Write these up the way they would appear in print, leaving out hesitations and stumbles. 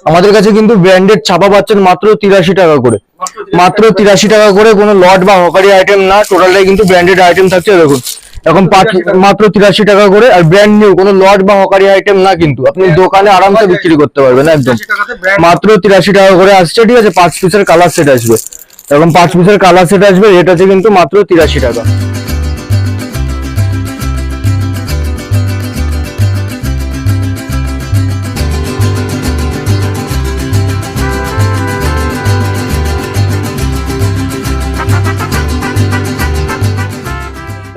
আমাদের কাছে কিন্তু ব্র্যান্ডেড ছাপা পাচ্ছেন মাত্র 83 টাকা করে, মাত্র 83 টাকা করে। কোনো লট বা হকারি আইটেম না, টোটালটাই কিন্তু ব্র্যান্ডেড আইটেম থাকছে। দেখুন এখন মাত্র 83 টাকা করে, আর ব্র্যান্ড নিউ, কোনো লট বা হকারি আইটেম না, কিন্তু আপনি দোকানে আরামসে বিক্রি করতে পারবেন একদম। মাত্র 83 টাকা করে আসছে, ঠিক আছে। 5 পিসের কালার সেট আসবে, এরকম 5 পিসের কালার সেট আসবে, রেট আছে কিন্তু মাত্র 83 টাকা।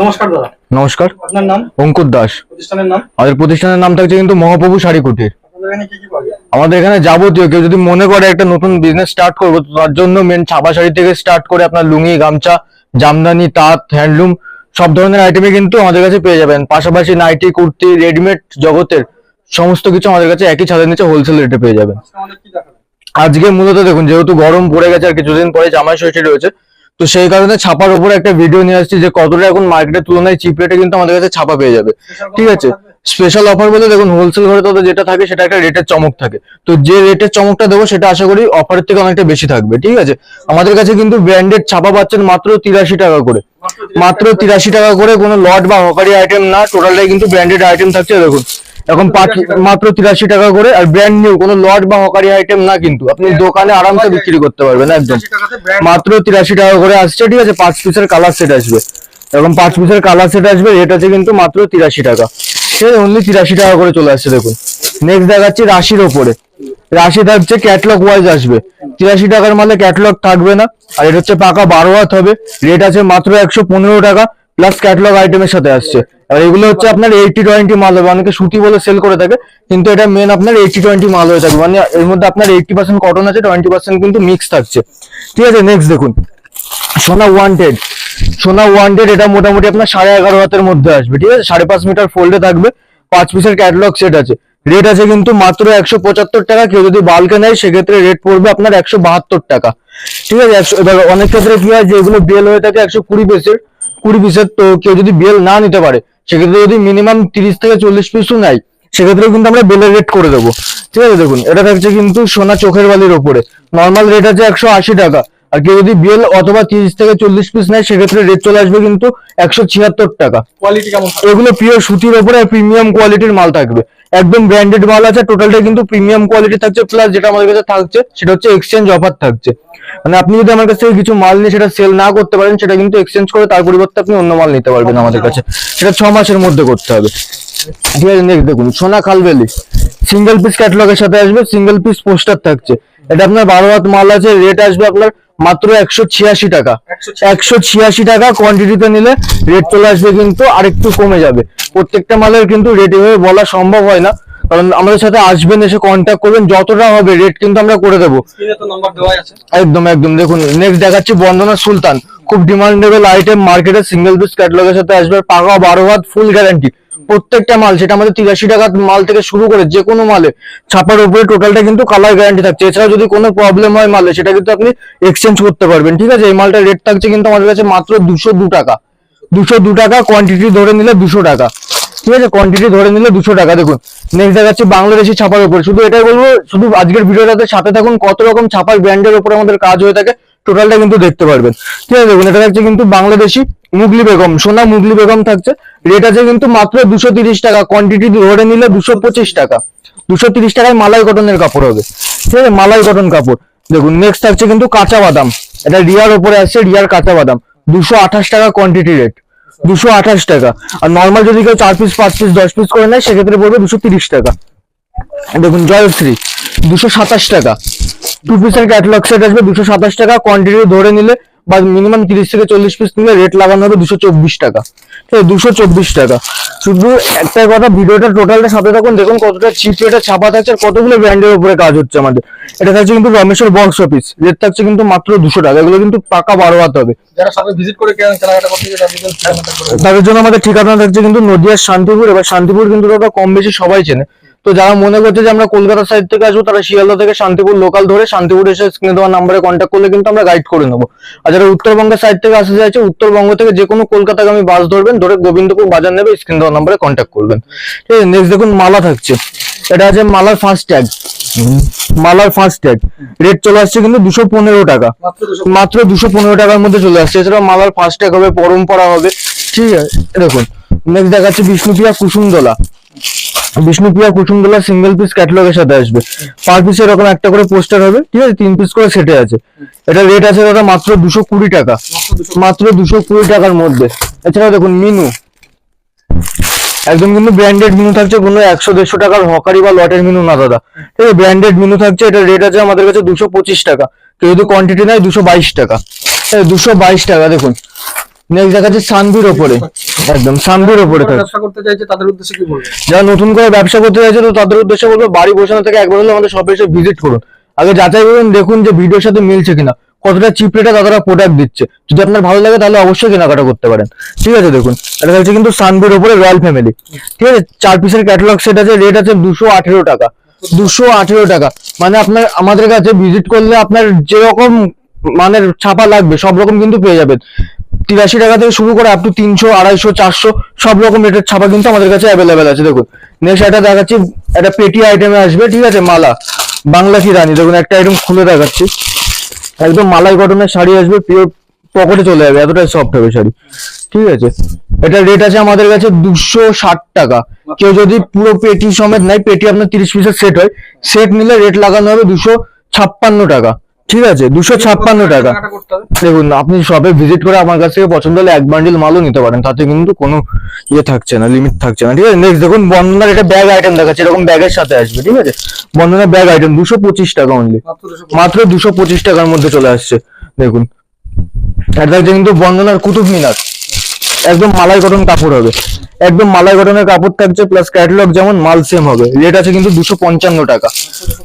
নমস্কার দাদা। নমস্কার, আপনার নাম? অঙ্কুর দাস। প্রতিষ্ঠানের নাম? আমাদের প্রতিষ্ঠানের নাম থাকছে কিন্তু মহাপ্রভু শাড়ি কুটির। আপনাদের এখানে কি কি পাওয়া যায়? আমাদের এখানে যাবতীয়, কেউ যদি মনে করে একটা নতুন বিজনেস স্টার্ট করবো, তো তার জন্য মেন ছাপা শাড়ি থেকে স্টার্ট করে আপনার লুঙ্গি, গামছা, জামদানি, তাঁত, হ্যান্ডলুম সব ধরনের আইটেমই কিন্তু আমাদের কাছে পেয়ে যাবেন। পাশাপাশি নাইটি, কুর্তি, রেডিমেড জগতের সমস্ত কিছু আমাদের কাছে একই ছাদের নিচে হোলসেল রেটে পেয়ে যাবেন। আজকে আমাদের কি দেখাবেন? আজকে মূলত দেখুন, যেহেতু গরম পড়ে গেছে আর কিছুদিন পরে জামাই ষষ্ঠী রয়েছে, তো সেই কারণে ছাপার উপরে একটা ভিডিও নিয়ে আসছি যে কতটা এখন মার্কেটের তুলনায় চিপ রেটে কিন্তু আমাদের কাছে ছাপা পেয়ে যাবে। ঠিক আছে, স্পেশাল অফার বলে দেখুন, হোলসেল ঘরে তো যেটা থাকে সেটা একটা রেটের চমক থাকে, তো যে রেটের চমকটা দেবো সেটা আশা করি অফারের থেকে অনেকটা বেশি থাকবে। ঠিক আছে, আমাদের কাছে কিন্তু ব্র্যান্ডেড ছাপা পাচ্ছেন মাত্র 83 টাকা করে, মাত্র 83 টাকা করে। কোনো লট বা হকারি আইটেম না, টোটালটাই কিন্তু ব্র্যান্ডেড আইটেম থাকছে। দেখুন এখন মাত্র 83 টাকা করে, আর ব্র্যান্ড নিউ, কোনো লট বা হকারি আইটেম না, কিন্তু আপনি দোকানে আরামসে বিক্রি করতে পারবেন একদম। মাত্র 83 টাকা করে আসছে, ঠিক আছে। 5 পিসের কালার সেট আসবে, এরকম 5 পিসের কালার সেট আসবে, রেট আছে কিন্তু মাত্র 83 টাকা। ঠিক আছে, অনলি 83 টাকা করে চলে আসছে। দেখুন নেক্সট দেখাচ্ছি রাশির ওপরে। রাশি থাকছে ক্যাটলগ ওয়াইজ আসবে, 83 টাকার মালে ক্যাটলগ থাকবে না, আর এটা হচ্ছে পাকা 12 হাত হবে। রেট আছে মাত্র 115 টাকা, প্লাস ক্যাটলগ আইটেমের সাথে আসছে। আর এগুলো হচ্ছে আপনার 80-20 মাল হবে, অনেকে সুতি বলে সেল করে থাকে, কিন্তু এটা মেন আপনার 80-20 মাল হয়ে থাকবে, মানে এর মধ্যে আপনার 80% কটন আছে, 20% কিন্তু মিক্স থাকছে। ঠিক আছে, নেক্সট দেখুন সোনা ওয়ান্টেড। সোনা ওয়ান্টেড এটা মোটামুটি আপনার 11.5 হাতের মধ্যে আসবে। ঠিক আছে, 5.5 মিটার ফোল্ডে থাকবে, 5 পিসের ক্যাটালগ সেট আছে। রেট আছে কিন্তু মাত্র 175 টাকা। কেউ যদি বাল্কে নেয় সেক্ষেত্রে রেট পড়বে আপনার 172 টাকা। ঠিক আছে, এবার অনেক ক্ষেত্রে কি হয়, যেগুলো বিএল হয়ে থাকে 120 পিসের, তো কেউ যদি বিএল না নিতে পারে সেক্ষেত্রে যদি মিনিমাম 30 থেকে 40 পিসও নেয় সেক্ষেত্রেও কিন্তু আমরা বেলের রেট করে দেবো। ঠিক আছে, দেখুন এটা থাকছে কিন্তু সোনা চোখের বালির ওপরে, নর্মাল রেট আছে 180 টাকা। আর কেউ যদি বিএল অথবা 30 থেকে 40 পিস নেয় সেক্ষেত্রে রেট চলে আসবে কিন্তু 176 টাকা। কোয়ালিটি কেমন? এগুলো পিওর সুতির ওপরে প্রিমিয়াম কোয়ালিটির মাল থাকবে, একদম ব্র্যান্ডেড মাল আছে, টোটালটা কিন্তু প্রিমিয়াম কোয়ালিটি থাকছে। প্লাস যেটা আমাদের কাছে থাকছে সেটা হচ্ছে এক্সচেঞ্জ অফার থাকছে, মানে আপনি যদি আমার কাছ থেকে কিছু মাল নিয়ে সেটা সেল না করতে পারেন, সেটা কিন্তু এক্সচেঞ্জ করে তার পরিবর্তে আপনি অন্য মাল নিতে পারবেন আমাদের কাছে। সেটা 6 মাসের মধ্যে করতে হবে। ঠিক আছে, নেক্সট দেখুন সোনা খালবেলি, সিঙ্গেল পিস ক্যাটালগের সাথে আসবে, সিঙ্গেল পিস পোস্টার থাকছে। এটা আপনার 12 হাত মাল আছে, রেট আসবে আপনার মাত্র 186 টাকা। 186 টাকা, কোয়ান্টিটিতে নিলে রেট চলে আসবে কিন্তু আরেকটু কমে যাবে। প্রত্যেকটা মালের কিন্তু রেট এভাবে বলা সম্ভব হয় না, কারণ আমাদের সাথে আসবেন, এসে কন্ট্যাক্ট করবেন, যতটা হবে রেট কিন্তু আমরা করে দেবো। একদম একদম। দেখুন নেক্সট দেখাচ্ছি বন্দনা সুলতান, খুব ডিমান্ডেবল আইটেম মার্কেটে, সিঙ্গেল পিস ক্যাটালগের সাথে আসবে, পাকা 12 হাত, ফুল গ্যারান্টি। প্রত্যেকটা মাল, সেটা আমাদের 83 টাকার মাল থেকে শুরু করে যে কোনো মালে ছাপার উপরে টোটালটা কিন্তু কালার গ্যারান্টি থাকছে। এছাড়া যদি কোনো প্রবলেম হয় মালে, সেটা কিন্তু আপনি এক্সচেঞ্জ করতে পারবেন। ঠিক আছে, এই মালটার রেট থাকছে কিন্তু আমাদের কাছে মাত্র 202 টাকা। 202 টাকা, কোয়ান্টিটি ধরে নিলে 200 টাকা। ঠিক আছে, কোয়ান্টিটি ধরে নিলে 200 টাকা। দেখুন নেক্সট দেখাচ্ছি বাংলাদেশি ছাপার উপরে। শুধু এটাই বলবো, শুধু আজকের ভিডিওটাতে সাথে থাকুন, কত রকম ছাপার ব্র্যান্ডের উপরে আমাদের কাজ হয়ে থাকে টোটালটা কিন্তু দেখতে পারবেন। ঠিক আছে, দেখুন এটা থাকছে কিন্তু বাংলাদেশি মুগলি বেগম, সোনা মুগলি বেগম থাকছে। রেট আছে কিন্তু মাত্র 230 টাকা, কোয়ান্টিটি ধরে নিলে 225 টাকা। 230 টাকায় মালাই কটনের কাপড় হবে। ঠিক আছে, মালাই কটন কাপড়। দেখুন নেক্সট থাকছে কিন্তু কাঁচা বাদাম, এটা রিয়ার ওপরে আসছে, রিয়ার কাঁচা বাদাম, 228 টাকা কোয়ান্টিটি রেট, 228 টাকা। আর নর্মাল যদি কেউ 4 পিস 5 পিস 10 পিস করে নেয় সেক্ষেত্রে পড়বে 230 টাকা। দেখুন জয়শ্রী 227 টাকা, 2 পিসের ক্যাটালগ সেট আসবে, 227 টাকা। কোয়ান্টিটি ধরে নিলে বা মিনিমাম 30 থেকে 40 পিস নিলে রেট লাগানো হবে 224 টাকা। ঠিক আছে, 224 টাকা। শুধু একটাই কথা, ভিডিওটা টোটালটা সাথে থাকুন, দেখুন কতটা চিপ রেটে ছাপা থাকছে আর কতগুলো ব্র্যান্ডের উপরে কাজ হচ্ছে আমাদের। এটা থাকছে কিন্তু রমেশ্বর বক্স অফিস, রেট থাকছে কিন্তু মাত্র 200 টাকা। এগুলো কিন্তু পাকা 12 হাত হবে। যারা সবাই ভিজিট করে কেনাকাটা করতে তাদের জন্য আমাদের ঠিকানা থাকছে কিন্তু নদিয়ার শান্তিপুর। এবার শান্তিপুর কিন্তু দাদা কম বেশি সবাই চেনে, তো যারা মনে করছে যে আমরা কলকাতা সাইড থেকে আসবো, তারা শিয়ালদা থেকে শান্তিপুর লোকাল ধরে শান্তিপুর এসে স্ক্রিনে দেওয়া নাম্বারে কন্ট্যাক্ট করলে কিন্তু আমরা গাইড করে নেবো। আর যারা উত্তরবঙ্গের সাইড থেকে আসতে চাইছে, উত্তরবঙ্গ থেকে যে কোনো কলকাতাগামী বাস ধরবেন, ধরে গোবিন্দপুর বাজার নেবে, স্ক্রিনে দেওয়া নাম্বারে কন্ট্যাক্ট করবেন। ঠিক আছে, নেক্সট দেখুন মালা থাকছে, এটা আছে মালার ফার্স্ট ট্যাগ। মালার ফার্স্ট ট্যাগ রেট চলে আসছে কিন্তু 215 টাকা, মাত্র 215 টাকার মধ্যে চলে আসছে। এছাড়া মালার ফার্স্ট ট্যাগ হবে, পরম্পরা হবে, ঠিক আছে। দেখুন নেক্সট দেখাচ্ছে বিষ্ণুপ্রিয়া কুসুমদোলা। বিষ্ণুপ্রিয়া কুসুমদোলা সিঙ্গেল পিস ক্যাটালগের সাথে আসবে। পার পিস এরকম একটা করে পোস্টার হবে, ঠিক আছে, 3 পিস করে সেটে আছে। এটা রেট আছে দাদা মাত্র 220 টাকা, মাত্র 220 টাকার মধ্যে। এছাড়া দেখুন মিনু, একদম কিন্তু ব্র্যান্ডেড মিনু থাকছে, কোনো 100-150 টাকার হকারি বা লটের মিনু না দাদা, ঠিক আছে, ব্র্যান্ডেড মিনু থাকছে। এটা রেট আছে আমাদের কাছে 225 টাকা, কেউ যদি কোয়ান্টিটি নেয় 222 টাকা, 222 টাকা। দেখুন নেক্সট দেখাচ্ছে সানভির ওপরে, একদম সানভির ওপরে থাকছে। ব্যবসা করতে চাইছে তাদের উদ্দেশ্যে কি বলবেন? যারা নতুন করে ব্যবসা করতে চাইছে তো তাদের উদ্দেশ্যে বলবো, বাড়ি বসানো থেকে একবার হলে আমাদের শপে এসে ভিজিট করুন। আগে যাচাই করুন, দেখুন যে ভিডিওর সাথে মিলছে কিনা, কতটা চিপ রেটে তারা প্রোডাক্ট দিচ্ছে। যদি আপনার ভালো লাগে তাহলে অবশ্যই কেনাকাটা করতে পারেন, ঠিক আছে। দেখুন এটা হচ্ছে কিন্তু সানভির ওপরে রয়্যাল ফ্যামিলি, ঠিক আছে, 4 পিসের ক্যাটালগ সেট আছে। রেট আছে 218 টাকা, 218 টাকা। মানে আপনার আমাদের কাছে ভিজিট করলে আপনার যেরকম মানের ছাপা লাগবে সব রকম কিন্তু পেয়ে যাবেন। 83 টাকা থেকে শুরু করে আপ টু 300, 250, 400 সব রকম রেটের ছাপা কিন্তু আমাদের কাছে অ্যাভেলেবেল আছে। দেখুন নেক্সট এটা দেখাচ্ছি, একটা পেটি আইটেমে আসবে, ঠিক আছে, মালা বাংলা কি রানী। দেখুন একটা আইটেম খুলে দেখাচ্ছি, একদম মালাই কটনের শাড়ি আসবে, পিওর পকেটে চলে যাবে, এতটাই সফট হবে শাড়ি, ঠিক আছে। এটা রেট আছে আমাদের কাছে 260 টাকা। কেউ যদি পুরো পেটি সমেত নাই, পেটি আপনার 30 পিসের সেট হয়, সেট নিলে রেট লাগানো হবে 256 টাকা, ঠিক আছে, 256 টাকা। কেনাকাটা করতে হবে। দেখুন আপনি শপে ভিজিট করে আমার কাছ থেকে পছন্দ হলে 1 বান্ডিল মালও নিতে পারেন, তাতে কিন্তু কোনো ইয়ে থাকছে না, লিমিট থাকছে না, ঠিক আছে। নেক্সট দেখুন বন্দনার এটা ব্যাগ আইটেম দেখাচ্ছে, এরকম ব্যাগের সাথে আসবে, ঠিক আছে। বন্দনার ব্যাগ আইটেম 225 টাকা অনলি, মাত্র 225 টাকার মধ্যে চলে আসছে। দেখুন এটা থাকছে কিন্তু বন্দনার কুতুব মিনার, একদম মালাই কটন কাপড় হবে, একদম মালাই কটনের কাপড় থাকছে, প্লাস ক্যাটালগ যেমন মাল সেম হবে। রেট আছে কিন্তু 255 টাকা,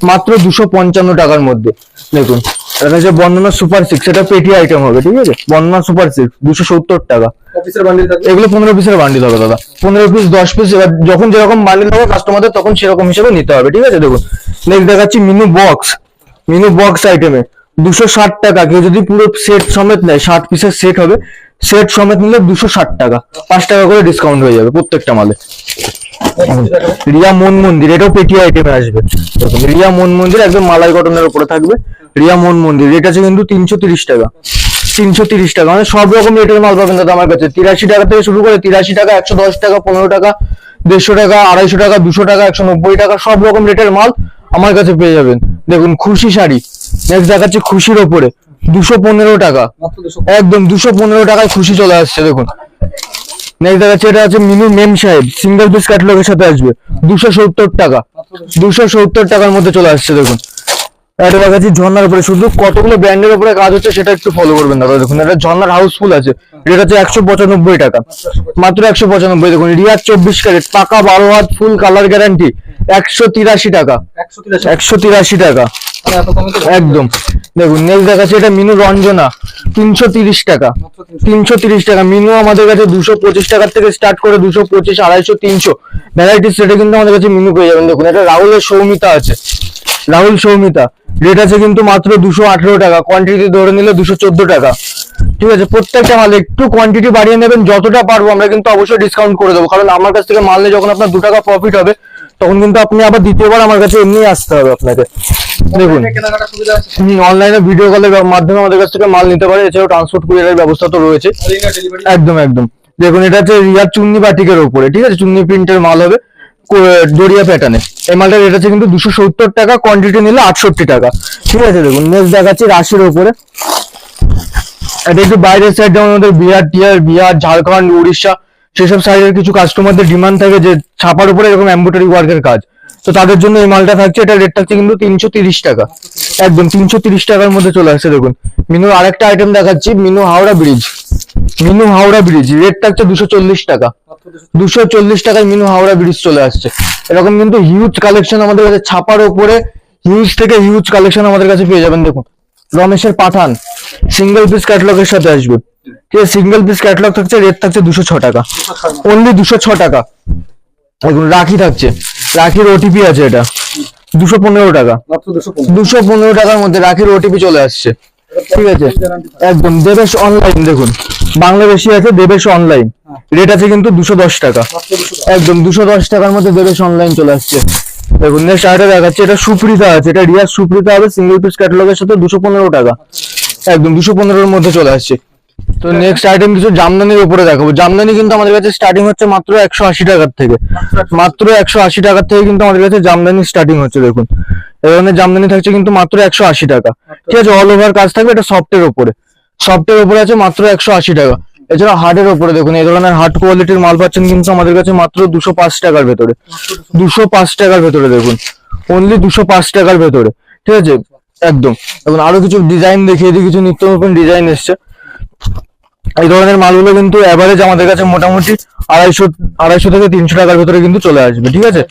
মাত্র 255 টাকার মধ্যে। দেখুন এটা হচ্ছে বন্দনা সুপার 6, এটা পেটি আইটেম হবে, ঠিক আছে, বন্দনা সুপার 6 270 টাকা। অফিসের বান্ডিল থাকবে। এগুলো 15 পিসের বান্ডিল হবে দাদা, 15 পিস 10 পিস, এবার যখন যেরকম বান্ডিল হবে কাস্টমারদের তখন সেরকম হিসেবে নিতে হবে, ঠিক আছে। দেখুন নেক্সট দেখাচ্ছি মিনু বক্স, মিনু বক্স আইটেমে 260 টাকা। কেউ যদি পুরো সেট সমেত নেয়, 60 পিসের সেট হবে, সেট সমেত নিলে 260 টাকা, 5 টাকা করে ডিসকাউন্ট হয়ে যাবে প্রত্যেকটা মালে। রিয়া মন মন্দির, এটাও পেটি আইটেমে আসবে। দেখুন রিয়া মন মন্দির একদম মালাই কটনের উপরে থাকবে, রিয়া মন মন্দির। রেট আছে কিন্তু 330 টাকা, 330 টাকা। মানে সব রকম রেটের মাল পাবেন দাদা আমার কাছে, 83 টাকা থেকে শুরু করে 83 টাকা, 110 টাকা, 15 টাকা, 150 টাকা, 250 টাকা, 200 টাকা, 190 টাকা, সব রকম রেটের মাল আমার কাছে পেয়ে যাবেন। দেখুন খুশি শাড়ি, নেক্সট দেখাচ্ছি খুশির ওপরে 215 টাকা, মাত্র 200। একদম 215 টাকায় খুশি চলে আসছে। দেখুন নেক্সট দেখাচ্ছি, এটা আছে মিনু মেম সাহেব, সিঙ্গেল পিস ক্যাটালগের সাথে আসবে, 270 টাকা, 270 টাকার মধ্যে চলে আসছে। দেখুন এটা দেখাচ্ছি ঝর্ণার উপরে, শুধু কতগুলো ব্র্যান্ডের উপরে কাজ হচ্ছে সেটা একটু ফলো করবেন দাদা। দেখুন এটা ঝর্ণার হাউসফুল আছে, রেট আছে 195 টাকা, মাত্র 195। দেখুন রিয়ার 24 ক্যারেট পাকা 12 হাত ফুল কালার গ্যারান্টি 183 টাকা, 183। 183 টাকা মানে এত কমে তো একদম। দেখুন নেক্সট দেখাচ্ছি, এটা মিনু রঞ্জনা 330 টাকা, মাত্র 300। 330 টাকা। মিনু আমাদের কাছে 225 টাকার থেকে স্টার্ট করে 225, 250, 300 ভ্যারাইটিস রেটে কিন্তু আমাদের কাছে মিনু পেয়ে যাবেন। দেখুন এটা রাহুলের সৌমিতা আছে, রাহুল সৌমিতা, রেট আছে কিন্তু মাত্র 218 টাকা, কোয়ান্টিটি ধরে নিলে 214 টাকা, ঠিক আছে। প্রত্যেকটা মাল একটু কোয়ান্টিটি বাড়িয়ে নেবেন, যতটা পারবো আমরা কিন্তু অবশ্যই ডিসকাউন্ট করে দেবো, কারণ আমার কাছ থেকে মাল নিয়ে যখন আপনার 2 টাকা প্রফিট হবে তখন কিন্তু আপনি আবার দ্বিতীয়বার আমার কাছে এমনি আসতে হবে আপনাকে। দেখুন অনলাইনে কেনাকাটা সুবিধা আছে। অনলাইনে ভিডিও কলের মাধ্যমে আমাদের কাছ থেকে মাল নিতে পারে, এছাড়াও ট্রান্সপোর্ট কুরিয়ারের ব্যবস্থা তো রয়েছে। ডেলিভারি। একদম একদম। দেখুন এটা হচ্ছে রিয়ার চুন্নি বাটিকের উপরে, ঠিক আছে, চুন্নি প্রিন্টের মাল হবে, জড়িয়া প্যাটার্নে। এই মালটার রেট আছে কিন্তু 270 টাকা, কোয়ান্টিটি নিলে 68 টাকা, ঠিক আছে। দেখুন নেক্সট দেখাচ্ছি রাশির উপরে, এটা একটু বাইরের সাইড, যেমন আমাদের বিহার, ঝাড়খণ্ড, উড়িষ্যা সেসব সাইডের কিছু কাস্টমারদের ডিমান্ড থাকে যে ছাপার উপরে এরকম এমব্রয়ডারি ওয়ার্কের কাজ, তো তাদের জন্য এই মালটা থাকছে। এটা রেট থাকছে কিন্তু 330 টাকা, একদম 330 টাকার মধ্যে চলে আসছে। দেখুন মিনুর আরেকটা আইটেম দেখাচ্ছি, Minu Howrah bridge, Minu Howrah bridge rate থাকছে 240 টাকা, 240 টাকায় মিনু হাওড়া ব্রিজ চলে আসছে। এরকম কিন্তু হিউজ কালেকশন আমাদের কাছে, ছাপার উপরে হিউজ থেকে হিউজ কালেকশন আমাদের কাছে পেয়ে যাবেন। দেখুন রমেশের পাঠান সিঙ্গেল পিস ক্যাটালগের সাথে আসবে, ঠিক আছে, সিঙ্গেল পিস ক্যাটালগ থাকছে, রেট থাকছে 206 টাকা, অনলি 206 টাকা। দেখুন রাখি থাকছে, রাখির ওটিপি আছে, এটা 215 টাকা, মাত্র 215। 215 টাকার মধ্যে রাখির ওটিপি চলে আসছে, ঠিক আছে, একদম। দেবেশ অনলাইন, দেখুন বাংলাদেশি আছে, দেবেশ অনলাইন, রেট আছে কিন্তু 210 টাকা, মাত্র 210। একদম 210 টাকার মধ্যে দেবেশ অনলাইন চলে আসছে। দেখুন নেক্সট আইটেম দেখাচ্ছে, এটা সুপ্রিতা আছে, এটা রিয়াজ সুপ্রিতা হবে সিঙ্গেল পিস ক্যাটালগের সাথে 215 টাকা, একদম 215-এর মধ্যে চলে আসছে। তো নেক্সট আইটেম কিছু জামদানির উপরে দেখাবো। জামদানি কিন্তু আমাদের কাছে স্টার্টিং হচ্ছে মাত্র 180 টাকার থেকে, মাত্র 180 টাকার থেকে কিন্তু আমাদের কাছে জামদানি স্টার্টিং হচ্ছে। দেখুন এই ধরনের জামদানি থাকছে কিন্তু মাত্র 180 টাকা, ঠিক আছে। অল ওভার কাজ থাকবে, এটা সফটের উপরে, সফটের উপরে আছে মাত্র 180 টাকা। এছাড়া হার্ডের উপরে দেখুন এই ধরনের হার্ড কোয়ালিটির মাল পাচ্ছেন কিন্তু আমাদের কাছে মাত্র 205 টাকার ভেতরে, 205 টাকার ভেতরে দেখুন, অনলি 205 টাকার ভেতরে, ঠিক আছে একদম। দেখুন আরো কিছু ডিজাইন দেখিয়ে দিই, কিছু নিত্য নতুন ডিজাইন এসছে। এই ধরনের মালগুলো কিন্তু এভারেজ আমাদের কাছে মোটামুটি 250 থেকে 300 টাকার ভেতরে কিন্তু চলে আসবে, ঠিক আছে।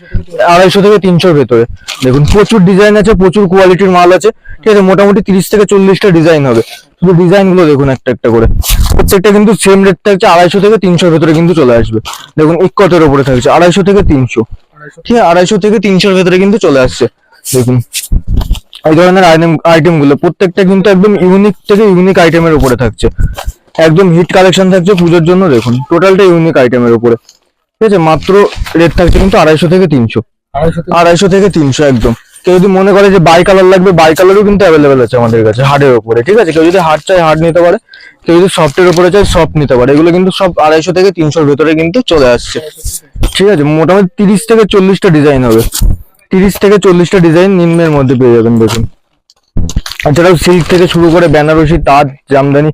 250 থেকে 300-র ভেতরে দেখুন প্রচুর ডিজাইন আছে, প্রচুর কোয়ালিটির মাল আছে, ঠিক আছে। মোটামুটি 30 থেকে 40টা ডিজাইন হবে। শুধু ডিজাইন গুলো দেখুন একটা একটা করে, প্রত্যেকটা কিন্তু সেম রেট থাকছে, 250 থেকে 300-র ভেতরে কিন্তু চলে আসবে। দেখুন ইকতের উপরে থাকছে 250 থেকে 300, ঠিক আছে, 250 থেকে 300-র ভেতরে কিন্তু চলে আসছে। দেখুন এই ধরনের আইটেম গুলো প্রত্যেকটা কিন্তু একদম ইউনিক থেকে ইউনিক আইটেমের উপরে থাকছে, একদম হিট কালেকশন থাকছে পুজোর জন্য। দেখুন টোটালটা ইউনিক আইটেমের উপরে, ঠিক আছে। মাত্র রেট থাকছে কিন্তু 250 থেকে 300, 250 থেকে 300 একদম। কেউ যদি মনে করে যে বাই কালার লাগবে, বাই কালারও কিন্তু অ্যাভেলেবেল আছে আমাদের কাছে হার্ডের উপরে, ঠিক আছে। কেউ যদি হার্ড চাই হার্ড নিতে পারে, কেউ যদি সফটের উপরে চাই সফট নিতে পারে। এগুলো কিন্তু সব 250 থেকে 300-র ভেতরে কিন্তু চলে আসছে, ঠিক আছে। মোটামুটি 30 থেকে 40টা ডিজাইন হবে, 30 থেকে 40টা ডিজাইন নিম্নের মধ্যে পেয়ে যাবেন। দেখুন এছাড়াও সিল্ক থেকে শুরু করে বেনারসি, তাঁত, জামদানি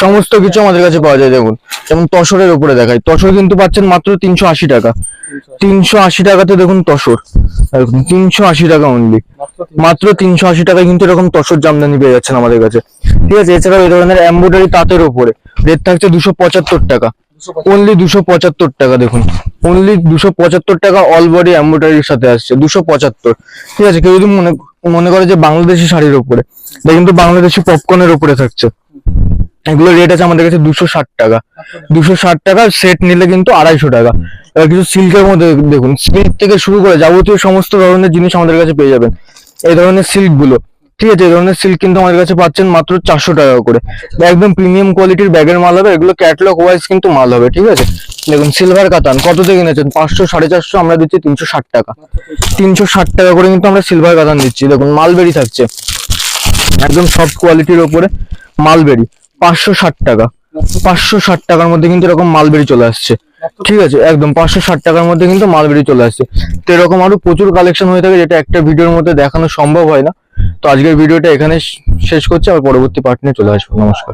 সমস্ত কিছু আমাদের কাছে পাওয়া যায়। দেখুন যেমন তসরের উপরে দেখাই, তসর কিন্তু পাচ্ছেন মাত্র 380 টাকা, 380 টাকাতে দেখুন তসর, দেখুন 380 টাকা অনলি, মাত্র 380 টাকায় কিন্তু এরকম তসর জামদানি পেয়ে যাচ্ছেন আমাদের কাছে, ঠিক আছে। এছাড়াও এই ধরনের এমব্রয়ডারি তাঁতের উপরে রেট থাকছে 275 টাকা, অনলি 275 টাকা। দেখুন অনলি 275 টাকা, অল বডি এমব্রয়ডারির সাথে আসছে 275, ঠিক আছে। কেউ যদি মনে করে যে বাংলাদেশি শাড়ির উপরে, এটা কিন্তু বাংলাদেশি পপকর্নের উপরে থাকছে। এগুলো রেট আছে আমাদের কাছে 260 টাকা, 260 টাকা সেট নিলে কিন্তু 250 টাকা। এবার কিছু সিল্কের মধ্যে দেখুন, সিল্ক থেকে শুরু করে যাবতীয় সমস্ত ধরনের জিনিস আমাদের কাছে পেয়ে যাবেন। এই ধরনের সিল্ক গুলো, ঠিক আছে, এই ধরনের সিল্ক কিন্তু আমাদের কাছে পাচ্ছেন মাত্র 400 টাকা করে, একদম প্রিমিয়াম কোয়ালিটির ব্যাগের মাল হবে। এগুলো ক্যাটালগ ওয়াইজ কিন্তু মাল হবে, ঠিক আছে। দেখুন সিলভার কাতান কততে কিনেছেন, 500 450, আমরা দিচ্ছি 360 টাকা, 360 টাকা করে কিন্তু আমরা সিলভার কাতান দিচ্ছি। দেখুন মালবেরি থাকছে একদম সফট কোয়ালিটির ওপরে, মালবেরি 560 টাকা, 560 টাকার মধ্যে কিন্তু এরকম মালবেরি চলে আসছে, ঠিক আছে একদম 560 টাকার মধ্যে কিন্তু মালবেরি চলে আসছে। তো এরকম আরো প্রচুর কালেকশন হয়ে থাকে, যেটা একটা ভিডিওর মধ্যে দেখানো সম্ভব হয় না। তো আজকের ভিডিওটা এখানে শেষ করছি, আবার পরবর্তী পার্ট নিয়ে চলে আসবো। নমস্কার।